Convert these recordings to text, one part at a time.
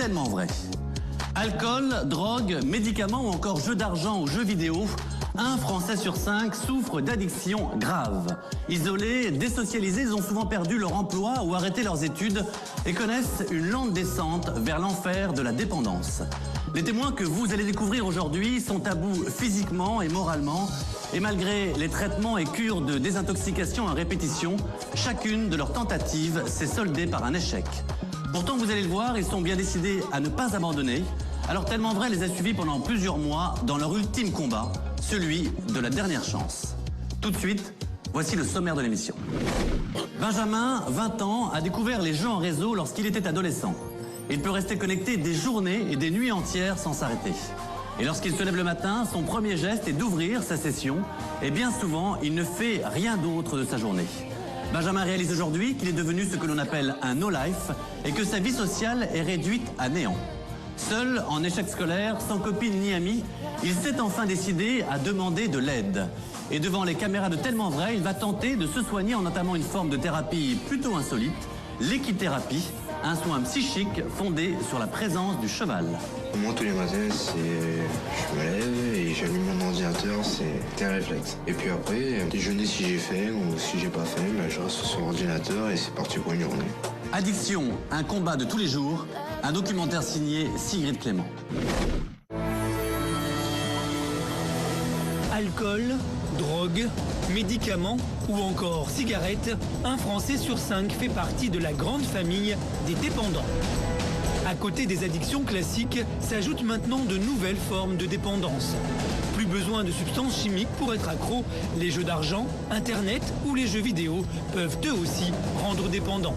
tellement vrai. Alcool, drogue, médicaments ou encore jeux d'argent ou jeux vidéo, un Français sur 5 souffre d'addiction grave. Isolés, désocialisés, ils ont souvent perdu leur emploi ou arrêté leurs études et connaissent une lente descente vers l'enfer de la dépendance. Les témoins que vous allez découvrir aujourd'hui sont à bout physiquement et moralement. Et malgré les traitements et cures de désintoxication à répétition, chacune de leurs tentatives s'est soldée par un échec. Pourtant, vous allez le voir, ils sont bien décidés à ne pas abandonner. Alors Tellement Vrai les a suivis pendant plusieurs mois dans leur ultime combat, celui de la dernière chance. Tout de suite, voici le sommaire de l'émission. Benjamin, 20 ans, a découvert les jeux en réseau lorsqu'il était adolescent. Il peut rester connecté des journées et des nuits entières sans s'arrêter. Et lorsqu'il se lève le matin, son premier geste est d'ouvrir sa session. Et bien souvent, il ne fait rien d'autre de sa journée. Benjamin réalise aujourd'hui qu'il est devenu ce que l'on appelle un no-life et que sa vie sociale est réduite à néant. Seul, en échec scolaire, sans copine ni amis, il s'est enfin décidé à demander de l'aide. Et devant les caméras de Tellement Vrai, il va tenter de se soigner en entamant une forme de thérapie plutôt insolite, l'équithérapie, un soin psychique fondé sur la présence du cheval. Moi, tous les matins, je me lève et j'allume mon ordinateur, c'est un réflexe. Et puis après, déjeuner si j'ai faim ou si j'ai pas faim, je reste sur l'ordinateur et c'est parti pour une journée. Addiction, un combat de tous les jours, un documentaire signé Sigrid Clément. Alcool, drogue, médicaments ou encore cigarettes, un Français sur 5 fait partie de la grande famille des dépendants. À côté des addictions classiques, s'ajoutent maintenant de nouvelles formes de dépendance. Plus besoin de substances chimiques pour être accro, les jeux d'argent, Internet ou les jeux vidéo peuvent eux aussi rendre dépendants.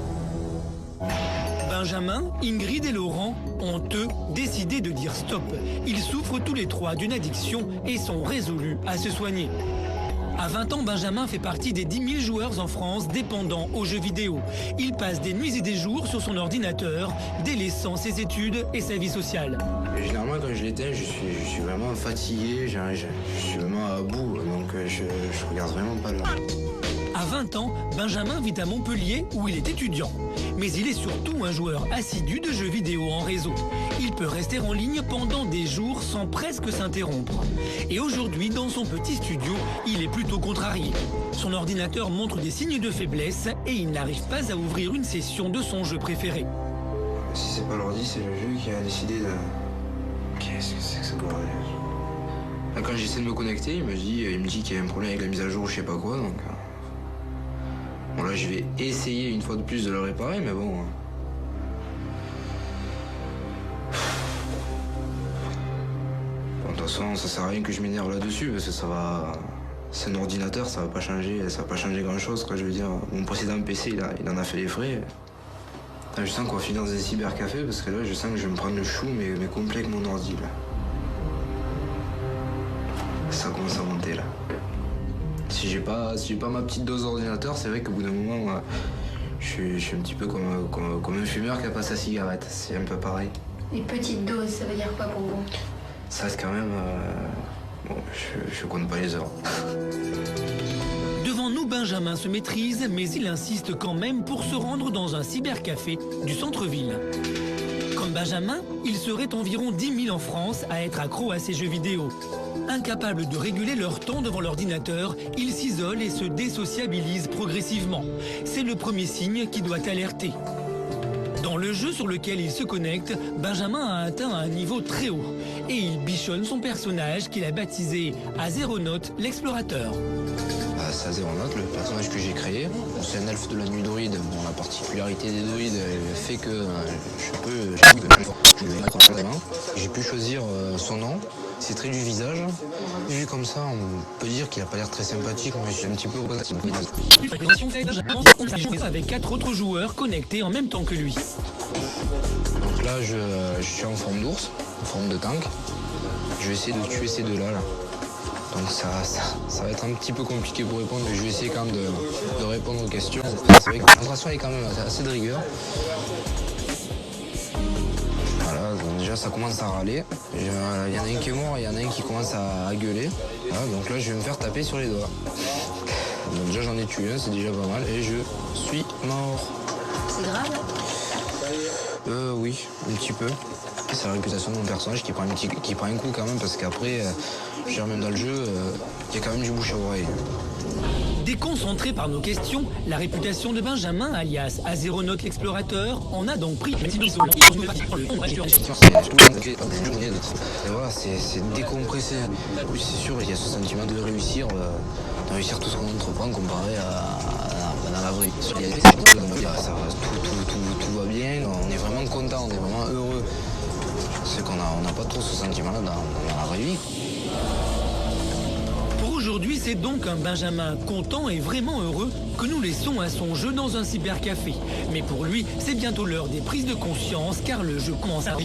Benjamin, Ingrid et Laurent ont eux décidé de dire stop. Ils souffrent tous les trois d'une addiction et sont résolus à se soigner. À 20 ans, Benjamin fait partie des 10 000 joueurs en France dépendants aux jeux vidéo. Il passe des nuits et des jours sur son ordinateur, délaissant ses études et sa vie sociale. Et généralement, quand je l'éteins, je suis vraiment fatigué, je suis vraiment à bout, donc je regarde vraiment pas loin. À 20 ans, Benjamin vit à Montpellier où il est étudiant. Mais il est surtout un joueur assidu de jeux vidéo en réseau. Il peut rester en ligne pendant des jours sans presque s'interrompre. Et aujourd'hui, dans son petit studio, il est plutôt contrarié. Son ordinateur montre des signes de faiblesse et il n'arrive pas à ouvrir une session de son jeu préféré. Si c'est pas l'ordi, c'est le jeu qui a décidé de... Qu'est-ce que c'est que ce bordel? Quand j'essaie de me connecter, il me dit qu'il y a un problème avec la mise à jour ou je sais pas quoi, donc... Bon là je vais essayer une fois de plus de le réparer, mais bon... Bon, de toute façon, ça sert à rien que je m'énerve là-dessus, parce que ça va... C'est un ordinateur, ça va pas changer grand-chose, quoi, je veux dire. Mon précédent PC, il en a fait les frais. Là, je sens qu'on va finir dans un cybercafé, parce que là, je sens que je vais me prendre le chou, mais complet avec mon ordi, là. Ça commence à monter, là. Si j'ai pas ma petite dose d'ordinateur, c'est vrai qu'au bout d'un moment, je suis un petit peu comme un fumeur qui a pas sa cigarette. C'est un peu pareil. Et petite dose, ça veut dire quoi pour vous? Ça reste quand même... Bon, je compte pas les heures. Devant nous, Benjamin se maîtrise, mais il insiste quand même pour se rendre dans un cybercafé du centre-ville. Comme Benjamin, il serait environ 10 000 en France à être accro à ces jeux vidéo. Incapables de réguler leur temps devant l'ordinateur, ils s'isolent et se désociabilisent progressivement. C'est le premier signe qui doit alerter. Dans le jeu sur lequel il se connecte, Benjamin a atteint un niveau très haut. Et il bichonne son personnage qu'il a baptisé Azéronaute l'explorateur. C'est Azéronaute, le personnage que j'ai créé. C'est un elfe de la nuit druide. Bon, la particularité des druides fait que j'ai pu choisir son nom. C'est trait du visage. Vu comme ça, on peut dire qu'il n'a pas l'air très sympathique, mais c'est un petit peu... Avec 4 autres joueurs connectés en même temps que lui. Donc là, je suis en forme d'ours, en forme de tank. Je vais essayer de tuer ces deux-là, là. Donc ça va être un petit peu compliqué pour répondre, mais je vais essayer quand même de répondre aux questions. C'est vrai que la concentration est quand même assez de rigueur. Voilà, donc déjà ça commence à râler. Il y en a un qui est mort, il y en a un qui commence à gueuler. Voilà, donc là je vais me faire taper sur les doigts. Donc déjà j'en ai tué un, c'est déjà pas mal, et je suis mort. C'est grave? Oui, un petit peu. c'est la réputation de mon personnage qui prend un coup quand même, parce qu'après, je veux dire, même dans le jeu, il y a quand même du bouche à oreille. Déconcentré par nos questions, la réputation de Benjamin, alias Azéronaute l'explorateur, en a donc pris. Et voilà, c'est décompressé. Oui, c'est sûr, il y a ce sentiment de réussir tout ce qu'on entreprend comparé dans la vraie. Ça va, tout va bien, on est vraiment content, on est vraiment heureux. C'est qu'on n'a pas trop ce sentiment-là dans la vraie vie. Pour aujourd'hui, c'est donc un Benjamin content et vraiment heureux que nous laissons à son jeu dans un cybercafé. Mais pour lui, c'est bientôt l'heure des prises de conscience car le jeu commence à...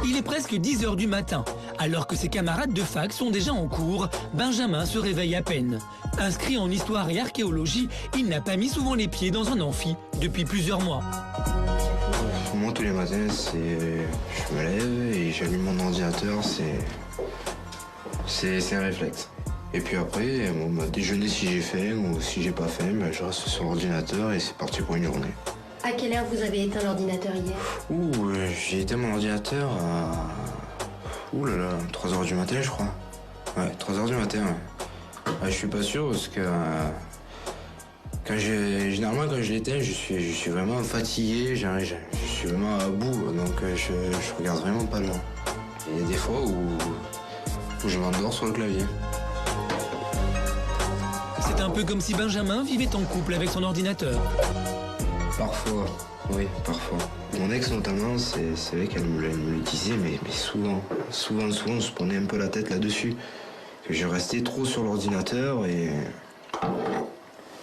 Il est presque 10 h du matin. Alors que ses camarades de fac sont déjà en cours, Benjamin se réveille à peine. Inscrit en histoire et archéologie, il n'a pas mis souvent les pieds dans un amphi depuis plusieurs mois. Moi, tous les matins, je me lève et j'allume mon ordinateur, c'est un réflexe. Et puis après, déjeuner si j'ai faim ou si j'ai pas faim, je reste sur l'ordinateur et c'est parti pour une journée. À quelle heure vous avez éteint l'ordinateur hier? J'ai éteint mon ordinateur à... 3 h du matin, je crois. Ouais, 3 h du matin, ouais. Je suis pas sûr parce que... Généralement, quand je l'éteins, je suis vraiment fatigué, je suis vraiment à bout, donc je regarde vraiment pas loin. Il y a des fois où je m'endors sur le clavier. C'est un peu comme si Benjamin vivait en couple avec son ordinateur. Parfois, oui, parfois. Mon ex notamment, c'est vrai qu'elle me le disait, mais souvent, on se prenait un peu la tête là-dessus. Que je restais trop sur l'ordinateur et...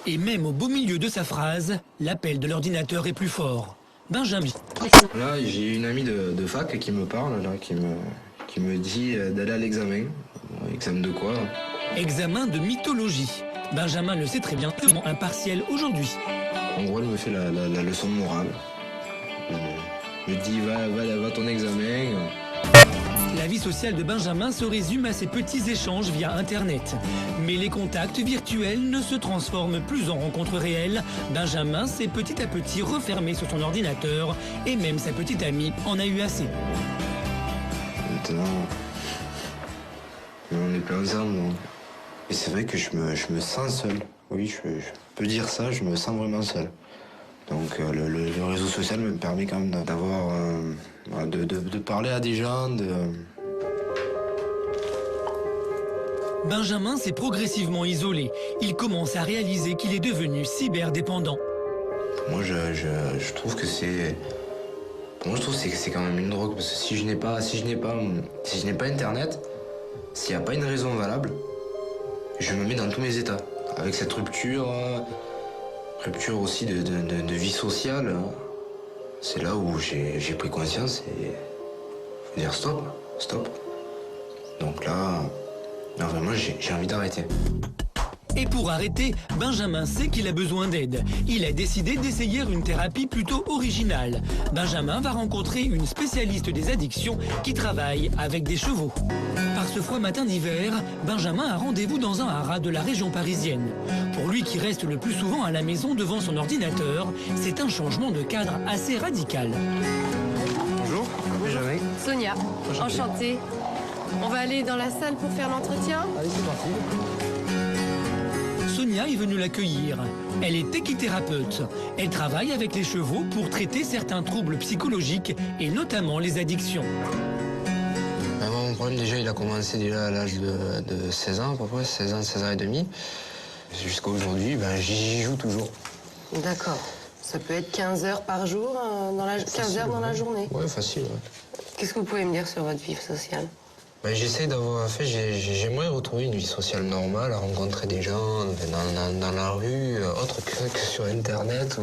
Et même au beau milieu de sa phrase, l'appel de l'ordinateur est plus fort. Benjamin. Là, j'ai une amie de fac qui me parle, là, qui me dit d'aller à l'examen. Examen de quoi? Examen de mythologie. Benjamin le sait très bien, un partiel aujourd'hui. En gros, elle me fait la leçon de morale. Elle me dit, va ton examen. La vie sociale de Benjamin se résume à ses petits échanges via Internet. Mais les contacts virtuels ne se transforment plus en rencontres réelles. Benjamin s'est petit à petit refermé sur son ordinateur et même sa petite amie en a eu assez. Maintenant, on n'est plus ensemble. Donc. Et c'est vrai que je me sens seul. Oui, je peux dire ça, je me sens vraiment seul. Donc le réseau social me permet quand même d'avoir... de parler à des gens, Benjamin s'est progressivement isolé. Il commence à réaliser qu'il est devenu cyberdépendant. Moi, je trouve que c'est... Pour moi, je trouve que c'est quand même une drogue. Parce que si je n'ai pas Internet, s'il n'y a pas une raison valable, je me mets dans tous mes états. Avec cette rupture aussi de vie sociale, c'est là où j'ai pris conscience et faut dire stop. Donc là vraiment, j'ai envie d'arrêter. Et pour arrêter, Benjamin sait qu'il a besoin d'aide. Il a décidé d'essayer une thérapie plutôt originale. Benjamin va rencontrer une spécialiste des addictions qui travaille avec des chevaux. Par ce froid matin d'hiver, Benjamin a rendez-vous dans un haras de la région parisienne. Pour lui qui reste le plus souvent à la maison devant son ordinateur, c'est un changement de cadre assez radical. Bonjour, Benjamin. Sonia, enchantée. On va aller dans la salle pour faire l'entretien? Allez, c'est parti. Sonia est venue l'accueillir. Elle est équithérapeute. Elle travaille avec les chevaux pour traiter certains troubles psychologiques et notamment les addictions. Mon problème déjà, il a commencé déjà à l'âge de 16 ans à peu près, 16 ans et demi. Jusqu'à aujourd'hui, j'y joue toujours. D'accord. Ça peut être 15 heures par jour, 15 heures dans la journée? Ouais, facile. Ouais. Qu'est-ce que vous pouvez me dire sur votre vie sociale? J'essaie d'avoir fait, j'aimerais retrouver une vie sociale normale, rencontrer des gens dans la rue, autre que sur Internet.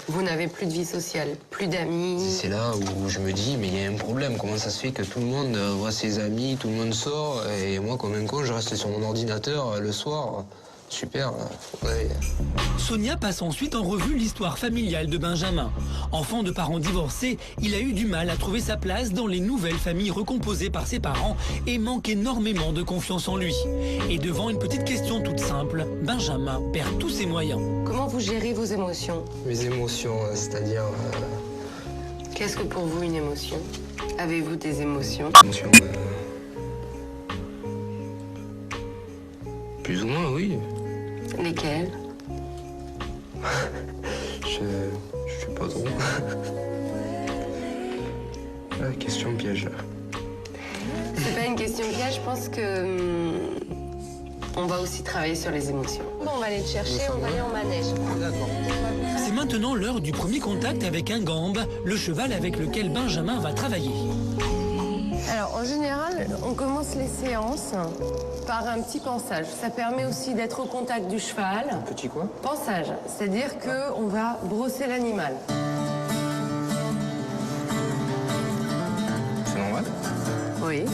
Vous n'avez plus de vie sociale, plus d'amis? C'est là où je me dis, mais il y a un problème. Comment ça se fait que tout le monde voit ses amis, tout le monde sort, et moi, comme un con, je reste sur mon ordinateur le soir super. Ouais. Sonia passe ensuite en revue l'histoire familiale de Benjamin. Enfant de parents divorcés, il a eu du mal à trouver sa place dans les nouvelles familles recomposées par ses parents et manque énormément de confiance en lui. Et devant une petite question toute simple, Benjamin perd tous ses moyens. Comment vous gérez vos émotions? Mes émotions, c'est-à-dire... Qu'est-ce que pour vous une émotion? Avez-vous des émotions? émotions, plus ou moins, oui. Lesquelles? Je sais pas trop. Question piège. C'est pas une question piège, je pense que on va aussi travailler sur les émotions. Bon, on va aller te chercher, on va aller en manège. D'accord. C'est maintenant l'heure du premier contact avec un gambe, le cheval avec lequel Benjamin va travailler. Alors, en général, on commence les séances par un petit pansage. Ça permet aussi d'être au contact du cheval. Petit quoi? Pansage, c'est-à-dire qu'on va brosser l'animal. C'est normal? Oui.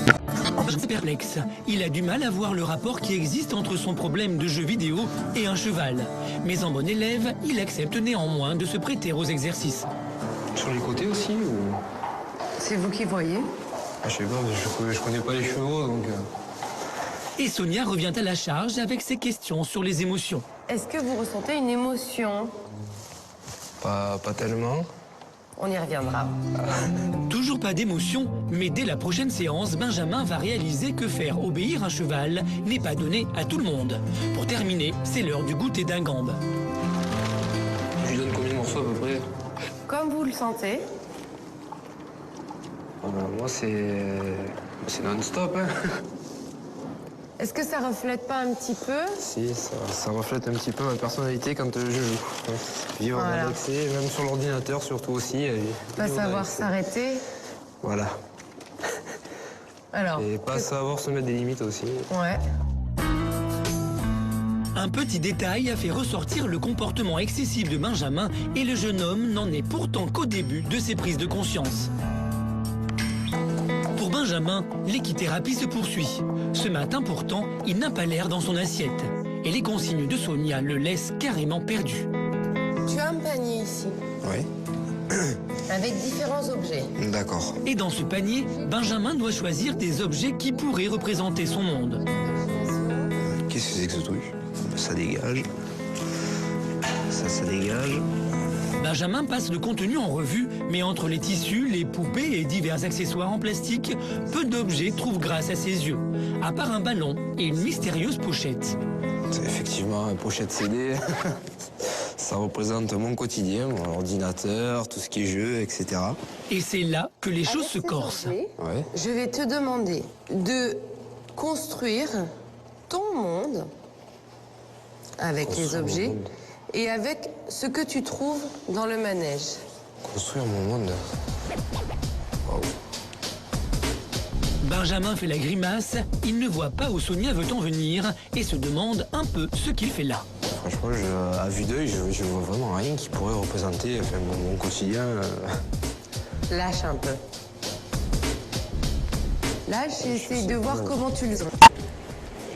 Benjamin est perplexe. Il a du mal à voir le rapport qui existe entre son problème de jeu vidéo et un cheval. Mais en bon élève, il accepte néanmoins de se prêter aux exercices. Sur les côtés aussi ou... C'est vous qui voyez. Je sais pas, je connais pas les chevaux, donc... Et Sonia revient à la charge avec ses questions sur les émotions. Est-ce que vous ressentez une émotion? Pas tellement. On y reviendra. Toujours pas d'émotion, mais dès la prochaine séance, Benjamin va réaliser que faire obéir un cheval n'est pas donné à tout le monde. Pour terminer, c'est l'heure du goûter d'un gambe. Je lui donne combien de morceaux à peu près? Comme vous le sentez. Moi, c'est non-stop, hein. Est-ce que ça reflète pas un petit peu? Si, ça reflète un petit peu ma personnalité quand je joue. Vivre Voilà. relaxé, même sur l'ordinateur surtout aussi. Pas vivre savoir relaxé. s'arrêter. Voilà. Alors. Et pas savoir se mettre des limites aussi. Ouais. Un petit détail a fait ressortir le comportement excessif de Benjamin et le jeune homme n'en est pourtant qu'au début de ses prises de conscience. Pour Benjamin, l'équithérapie se poursuit. Ce matin pourtant, il n'a pas l'air dans son assiette. Et les consignes de Sonia le laissent carrément perdu. Tu as un panier ici, Oui. avec différents objets. D'accord. Et dans ce panier, Benjamin doit choisir des objets qui pourraient représenter son monde. Qu'est-ce que c'est que ce truc? Ça dégage. Ça dégage. Benjamin passe le contenu en revue, mais entre les tissus, les poupées et divers accessoires en plastique, peu d'objets trouvent grâce à ses yeux, à part un ballon et une mystérieuse pochette. C'est effectivement une pochette CD. Ça représente mon quotidien, mon ordinateur, tout ce qui est jeu, etc. Et c'est là que les choses Avec se ces corsent. objets, Ouais. Je vais te demander de construire ton monde avec les Construire mon objets monde. et avec ce que tu trouves dans le manège. Construire mon monde. Wow. Benjamin fait la grimace, il ne voit pas où Sonia veut en venir et se demande un peu ce qu'il fait là. Franchement, à vue d'œil, je vois vraiment rien qui pourrait représenter mon quotidien. Lâche un peu. Lâche et essaye de voir comment tu le sens.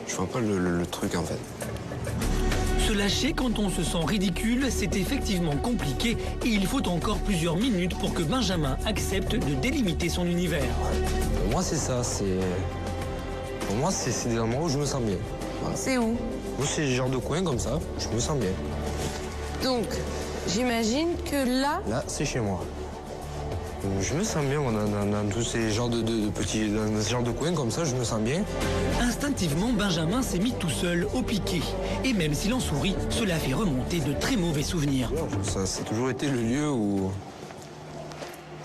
Je vois pas le truc en fait. Se lâcher quand on se sent ridicule, c'est effectivement compliqué et il faut encore plusieurs minutes pour que Benjamin accepte de délimiter son univers. Pour moi, c'est ça. Pour moi, c'est des endroits où je me sens bien. Voilà. C'est où? Moi, c'est le genre de coin comme ça, je me sens bien. Donc, j'imagine que là, Là, c'est chez moi. Donc, je me sens bien dans tous ces genres de petits... Dans ce genre de coin comme ça, je me sens bien. Instinctivement, Benjamin s'est mis tout seul au piquet. Et même s'il en sourit, cela fait remonter de très mauvais souvenirs. Ça a toujours été le lieu où...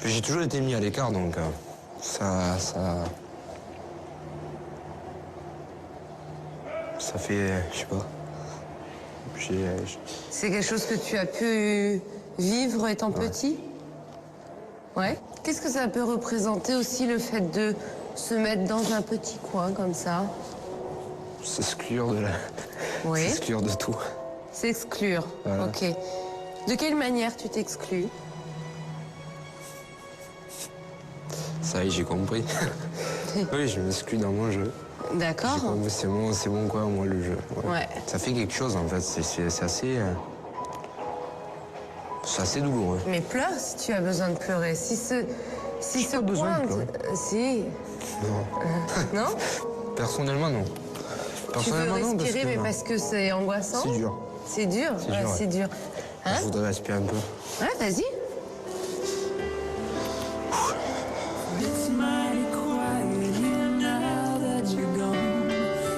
J'ai toujours été mis à l'écart, donc ça fait... Je sais pas. c'est quelque chose que tu as pu vivre étant petit? Ouais. Qu'est-ce que ça peut représenter aussi le fait de se mettre dans un petit coin comme ça? S'exclure de Oui. S'exclure de tout. S'exclure. Voilà. Ok. De quelle manière tu t'exclus? Ça y est, j'ai compris. Oui, je m'exclus dans mon jeu. D'accord. C'est bon quoi, moi, le jeu. Ouais. Ça fait quelque chose, en fait. C'est assez... c'est assez douloureux. Mais pleure si tu as besoin de pleurer. Si ce pas besoin de point... pleurer. Si. Non. Non? Personnellement, non. Tu veux Personnellement, non, respirer, mais parce que c'est angoissant? C'est dur. C'est dur? C'est Ouais, dur, ouais. c'est dur. Hein? Je voudrais respirer un peu. Ouais, vas-y. It's mighty quiet here now that you're gone,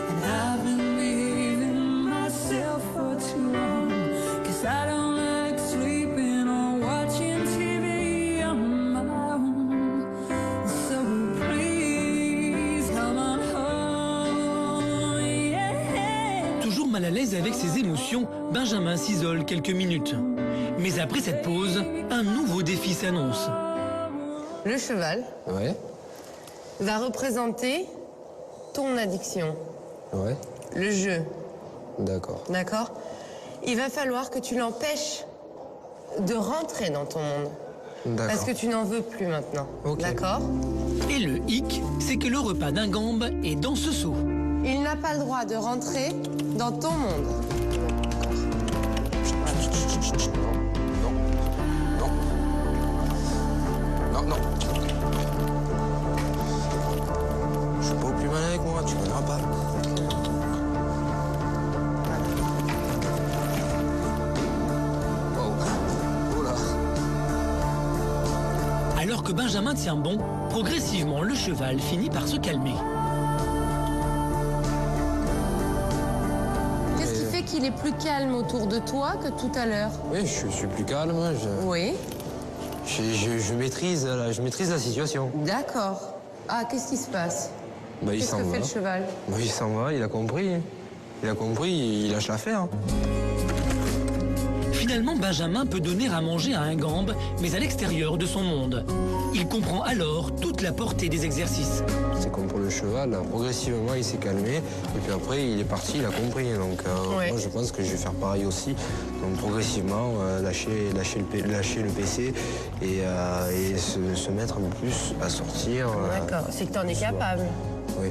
and I've been leaving myself for too long, 'cause I don't like sleeping or watching TV on my own. So please come on home, yeah. Toujours mal à l'aise avec ses émotions, Benjamin s'isole quelques minutes. Mais après cette pause, un nouveau défi s'annonce. Le cheval Ouais, va représenter ton addiction, ouais, le jeu, d'accord. d'accord? Il va falloir que tu l'empêches de rentrer dans ton monde. D'accord. Parce que tu n'en veux plus maintenant. Ok. D'accord? Et le hic, c'est que le repas d'Ingambe est dans ce seau. Il n'a pas le droit de rentrer dans ton monde. Non. Je suis pas au plus mal avec moi, tu connais pas. Oh là. Alors que Benjamin tient bon, progressivement le cheval finit par se calmer. Qu'est-ce qui fait qu'il est plus calme autour de toi que tout à l'heure? Oui, je suis plus calme. Oui. Je maîtrise la situation. D'accord. Ah, qu'est-ce qui se passe? Bah, il Qu'est-ce s'en que va. fait le cheval? Bah, il s'en va, il a compris. Il a compris, il lâche l'affaire. Finalement, Benjamin peut donner à manger à Ingambe, mais à l'extérieur de son monde. Il comprend alors toute la portée des exercices. C'est comme pour le cheval, là, progressivement il s'est calmé, et puis après il est parti, il a compris. Donc Ouais. moi je pense que je vais faire pareil aussi. Donc progressivement lâcher le PC et se mettre un peu plus à sortir. D'accord. C'est que tu en es capable. Oui.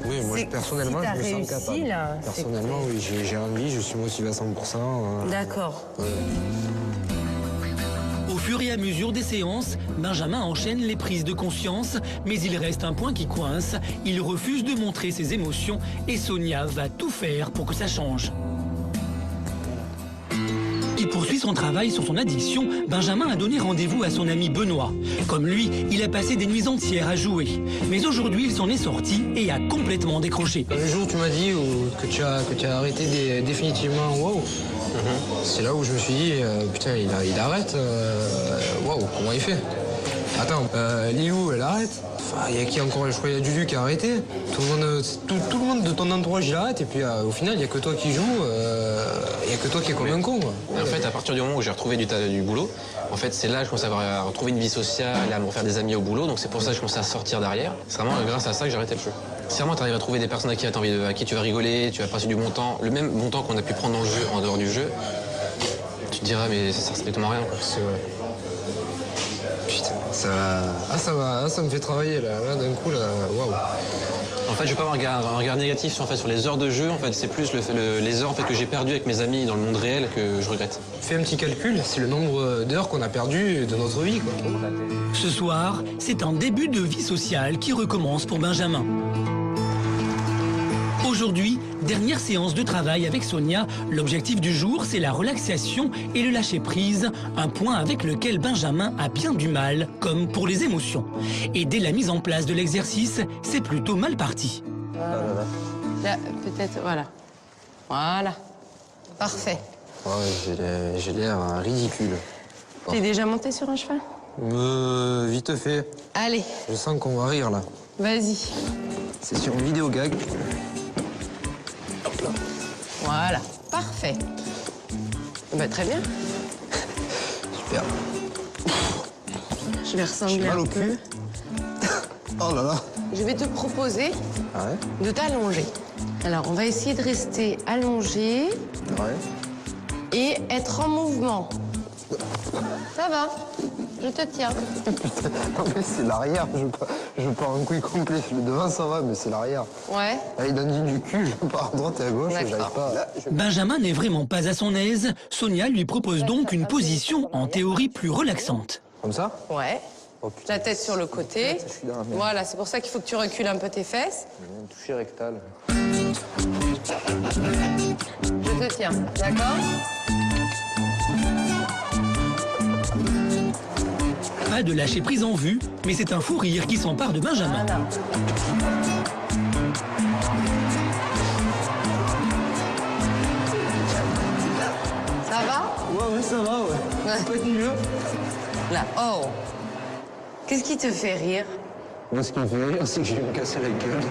Oui, moi C'est- personnellement si t'as je me sens réussi, capable. là, c'est Personnellement oui, j'ai envie, je suis motivé à 100%. D'accord. Au fur et à mesure des séances, Benjamin enchaîne les prises de conscience, mais il reste un point qui coince. Il refuse de montrer ses émotions et Sonia va tout faire pour que ça change. Il poursuit son travail sur son addiction. Benjamin a donné rendez-vous à son ami Benoît. Comme lui, il a passé des nuits entières à jouer. Mais aujourd'hui, il s'en est sorti et a complètement décroché. Le jour où tu m'as dit que tu as arrêté définitivement, waouh, c'est là où je me suis dit, putain, il arrête, waouh, comment il fait? Attends, Lilou, elle arrête. Enfin, il y a qui encore? Je crois qu'il y a Dudu qui a arrêté. Tout le monde de ton entourage, il arrête. Et puis au final, il n'y a que toi qui joues, il n'y a que toi qui es comme un con. Quoi. En fait, à partir du moment où j'ai retrouvé du boulot, en fait, c'est là que je commence à retrouver une vie sociale, à me refaire des amis au boulot. Donc c'est pour ça que je commence à sortir derrière. C'est vraiment grâce à ça que j'ai arrêté le jeu. Si vraiment tu arrives à trouver des personnes à qui tu vas rigoler, tu vas passer du bon temps, le même bon temps qu'on a pu prendre dans le jeu, en dehors du jeu, tu te diras mais ça sert strictement à rien. Quoi. C'est vrai. Putain, ça me fait travailler là d'un coup, là, waouh. En fait, je vais pas avoir un regard négatif sur les heures de jeu. En fait, c'est plus les heures en fait, que j'ai perdues avec mes amis dans le monde réel que je regrette. Fais un petit calcul, c'est le nombre d'heures qu'on a perdu de notre vie, quoi. Ce soir, c'est un début de vie sociale qui recommence pour Benjamin. Aujourd'hui, dernière séance de travail avec Sonia. L'objectif du jour, c'est la relaxation et le lâcher-prise, un point avec lequel Benjamin a bien du mal, comme pour les émotions. Et dès la mise en place de l'exercice, c'est plutôt mal parti. Là, peut-être, voilà. Voilà. Parfait. Ouais, j'ai l'air ridicule. T'es déjà monté sur un cheval? Vite fait. Allez, Je sens qu'on va rire là. vas-y. C'est sur une vidéo gag. Voilà. Parfait. Bah, très bien. Super. Je vais ressembler J'ai mal un au peu. cul. Oh là là. Je vais te proposer Ah ouais? de t'allonger. Alors, on va essayer de rester allongé Ouais. et être en mouvement. Ça va? Je te tiens. Putain, non mais c'est l'arrière, je pars en couille complet. Le devant ça va, mais c'est l'arrière. Ouais. Là, il donne du cul, je pars à droite et à gauche, j'arrive pas. Là, Benjamin n'est vraiment pas à son aise. Sonia lui propose donc une position en théorie plus relaxante. Comme ça? Ouais. Oh, putain. La tête sur le côté. Je suis dans la merde. Voilà, c'est pour ça qu'il faut que tu recules un peu tes fesses. J'ai un toucher rectal. Je te tiens, d'accord? Pas de lâcher prise en vue, mais c'est un fou rire qui s'empare de Benjamin. Voilà. Ça va? Ouais, ça va, ouais. Ouais. Peut être mieux. Là, oh. Qu'est-ce qui te fait rire? Moi, ce qui me fait rire, c'est que je vais me casser la gueule.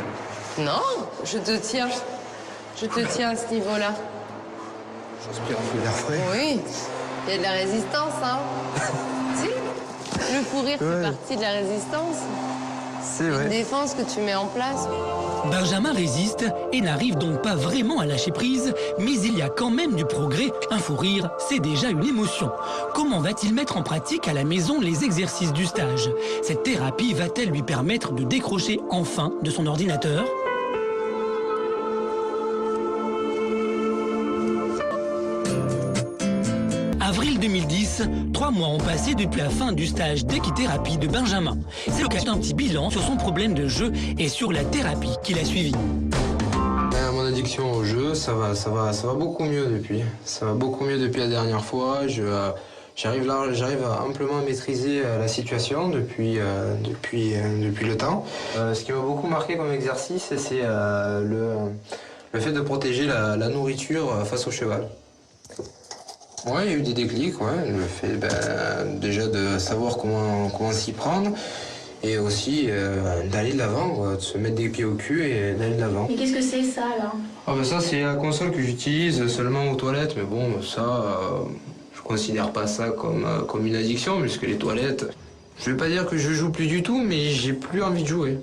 Non, je te tiens. Je te tiens à ce niveau-là. J'inspire un peu d'air frais. Oui, il y a de la résistance, hein. Si, le fou rire fait partie de la résistance. C'est Une vrai. défense que tu mets en place. Benjamin résiste et n'arrive donc pas vraiment à lâcher prise, mais il y a quand même du progrès. Un fou rire, c'est déjà une émotion. Comment va-t-il mettre en pratique à la maison les exercices du stage? Cette thérapie va-t-elle lui permettre de décrocher enfin de son ordinateur? Avril 2010, 3 mois ont passé depuis la fin du stage d'équithérapie de Benjamin. C'est l'occasion d'un petit bilan sur son problème de jeu et sur la thérapie qu'il a suivie. Mon addiction au jeu, ça va beaucoup mieux depuis. Ça va beaucoup mieux depuis la dernière fois. J'arrive à amplement maîtriser la situation depuis le temps. Ce qui m'a beaucoup marqué comme exercice, c'est le fait de protéger la nourriture face au cheval. Ouais, il y a eu des déclics, ouais. Le fait déjà de savoir comment s'y prendre et aussi d'aller de l'avant, quoi, de se mettre des pieds au cul et d'aller de l'avant. Et qu'est-ce que c'est ça là? Ah ben ça c'est la console que j'utilise seulement aux toilettes, mais bon ça je considère pas ça comme une addiction puisque les toilettes, je vais pas dire que je joue plus du tout, mais j'ai plus envie de jouer.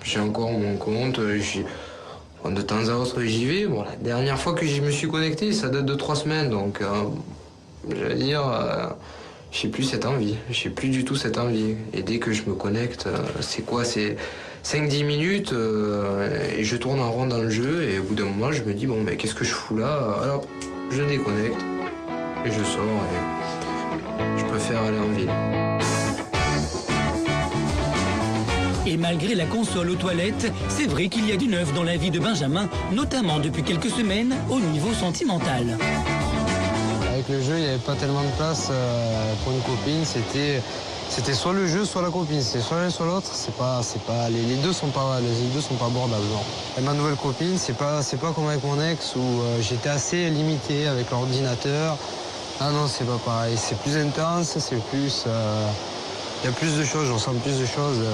J'ai encore mon compte, de temps à autre j'y vais. Bon, la dernière fois que je me suis connecté, ça date de 3 semaines, donc j'allais dire, j'ai plus cette envie. J'ai plus du tout cette envie. Et dès que je me connecte, c'est quoi? C'est 5-10 minutes et je tourne en rond dans le jeu et au bout d'un moment, je me dis, bon, mais qu'est-ce que je fous là? Alors, je déconnecte et je sors et je préfère aller en ville. Et malgré la console aux toilettes, c'est vrai qu'il y a du neuf dans la vie de Benjamin, notamment depuis quelques semaines au niveau sentimental. Avec le jeu, il n'y avait pas tellement de place pour une copine. C'était soit le jeu, soit la copine. C'est soit l'un, soit l'autre. Les deux sont pas abordables. Non. Et ma nouvelle copine, c'est pas comme avec mon ex où j'étais assez limité avec l'ordinateur. Ah non, c'est pas pareil. C'est plus intense, c'est plus. Il y a plus de choses, je ressens plus de choses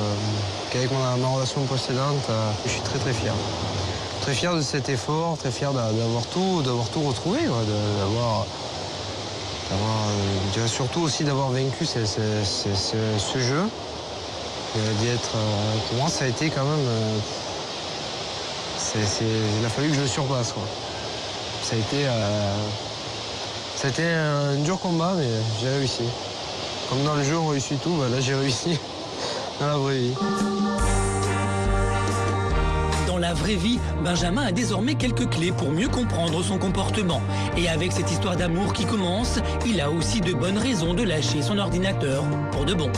qu'avec ma relation précédente. Je suis très très fier. Très fier de cet effort, très fier d'avoir tout retrouvé, surtout aussi d'avoir vaincu ce jeu. Pour moi, ça a été quand même. Il a fallu que je le surpasse, quoi. Ça a été un dur combat, mais j'ai réussi. Comme dans le jeu, on réussit tout, là j'ai réussi dans la vraie vie. Dans la vraie vie, Benjamin a désormais quelques clés pour mieux comprendre son comportement. Et avec cette histoire d'amour qui commence, il a aussi de bonnes raisons de lâcher son ordinateur pour de bon.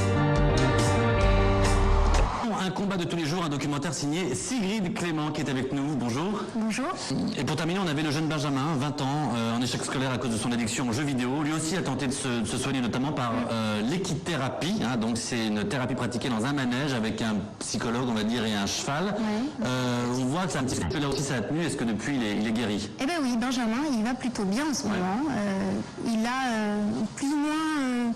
Un combat de tous les jours, un documentaire signé Sigrid Clément qui est avec nous. Bonjour. Bonjour. Et pour terminer, on avait le jeune Benjamin, 20 ans, en échec scolaire à cause de son addiction aux jeux vidéo. Lui aussi a tenté de se soigner notamment par l'équithérapie. Donc c'est une thérapie pratiquée dans un manège avec un psychologue, on va dire, et un cheval. Ouais. On voit que c'est un petit peu là aussi ça a tenu. Est-ce que depuis il est guéri? Eh bien oui, Benjamin, il va plutôt bien en ce moment. Il a plus ou moins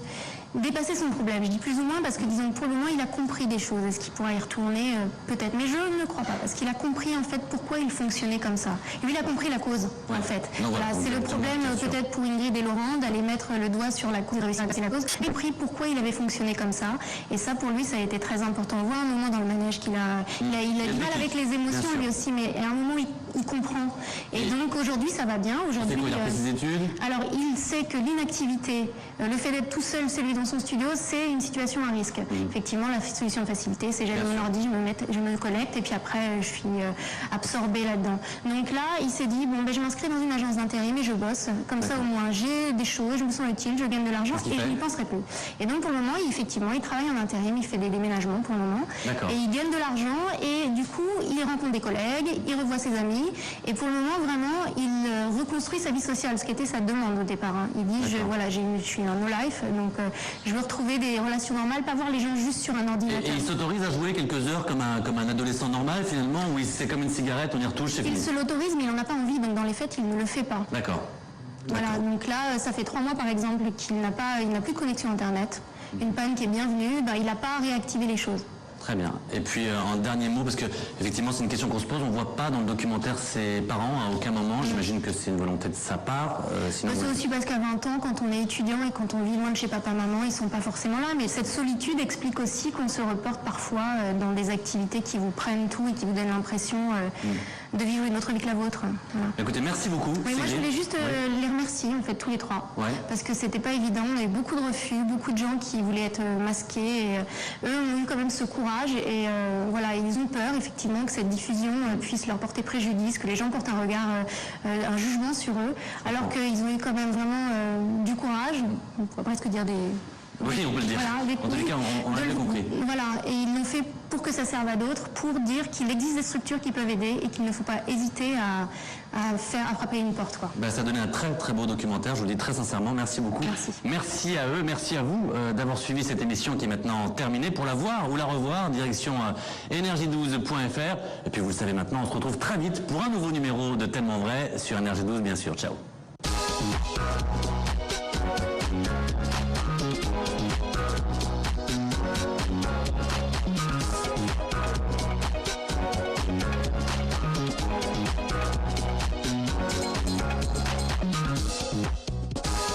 dépasser son problème. Je dis plus ou moins parce que, disons, pour le moment, il a compris des choses. Est-ce qu'il pourra y retourner? Peut-être, mais je ne crois pas, parce qu'il a compris, en fait, pourquoi il fonctionnait comme ça. Et lui, il a compris la cause, en fait. Voilà, c'est le problème, peut-être, pour Ingrid et Laurent, d'aller mettre le doigt sur la cause, réussir à passer la cause. Il a compris pourquoi il avait fonctionné comme ça. Et ça, pour lui, ça a été très important. On voit un moment dans le manège qu'il a du mal avec les émotions, lui aussi, mais à un moment, il comprend. Et donc, aujourd'hui, ça va bien. Aujourd'hui, il a fait ses études. alors, il sait que l'inactivité, le fait d'être tout seul, c'est lui dans son studio, c'est une situation à risque. Effectivement, la solution de facilité, c'est j'allume mon ordi, je me connecte et puis après je suis absorbée là-dedans. Donc là, il s'est dit, bon, ben, je m'inscris dans une agence d'intérim et je bosse. Comme ça, au moins, j'ai des choses, je me sens utile, je gagne de l'argent et je n'y penserai plus. Et donc pour le moment, effectivement, il travaille en intérim, il fait des déménagements pour le moment. Et il gagne de l'argent et du coup, il rencontre des collègues, il revoit ses amis et pour le moment, vraiment, il reconstruit sa vie sociale, ce qui était sa demande au départ. Hein. Il dit, je suis un no-life, donc je veux retrouver des relations normales, pas voir les gens juste sur un ordinateur. Et il s'autorise à jouer quelques heures comme un adolescent normal finalement, où c'est comme une cigarette, on y retouche, c'est fini. Il se l'autorise, mais il n'en a pas envie, donc dans les faits, il ne le fait pas. D'accord. Voilà, donc là, ça fait 3 mois par exemple qu'il n'a plus de connexion Internet. Une panne qui est bienvenue, il n'a pas réactivé les choses. Très bien. Et puis en dernier mot, parce que effectivement c'est une question qu'on se pose, on ne voit pas dans le documentaire ses parents à aucun moment, j'imagine que c'est une volonté de sa part. C'est aussi parce qu'à 20 ans, quand on est étudiant et quand on vit loin de chez papa-maman, ils ne sont pas forcément là, mais cette solitude explique aussi qu'on se reporte parfois dans des activités qui vous prennent tout et qui vous donnent l'impression de vivre une autre vie que la vôtre. Voilà. Écoutez, merci beaucoup. Oui, moi je voulais juste les remercier en fait tous les 3, parce que c'était pas évident, on a eu beaucoup de refus, beaucoup de gens qui voulaient être masqués, et eux ont eu quand même ce courage et voilà, ils ont peur effectivement que cette diffusion puisse leur porter préjudice, que les gens portent un regard, un jugement sur eux, alors qu'ils ont eu quand même vraiment du courage, on pourrait presque dire des... Oui, on peut le dire. Voilà, en tous les cas, on l'a bien compris. Voilà, et ils l'ont fait pour que ça serve à d'autres, pour dire qu'il existe des structures qui peuvent aider et qu'il ne faut pas hésiter à frapper une porte. Quoi. Ça a donné un très très beau documentaire, je vous le dis très sincèrement, merci beaucoup. Merci à eux, merci à vous d'avoir suivi cette émission qui est maintenant terminée. Pour la voir ou la revoir, direction energie12.fr. Et puis vous le savez maintenant, on se retrouve très vite pour un nouveau numéro de Tellement Vrai sur Energie 12, bien sûr. Ciao.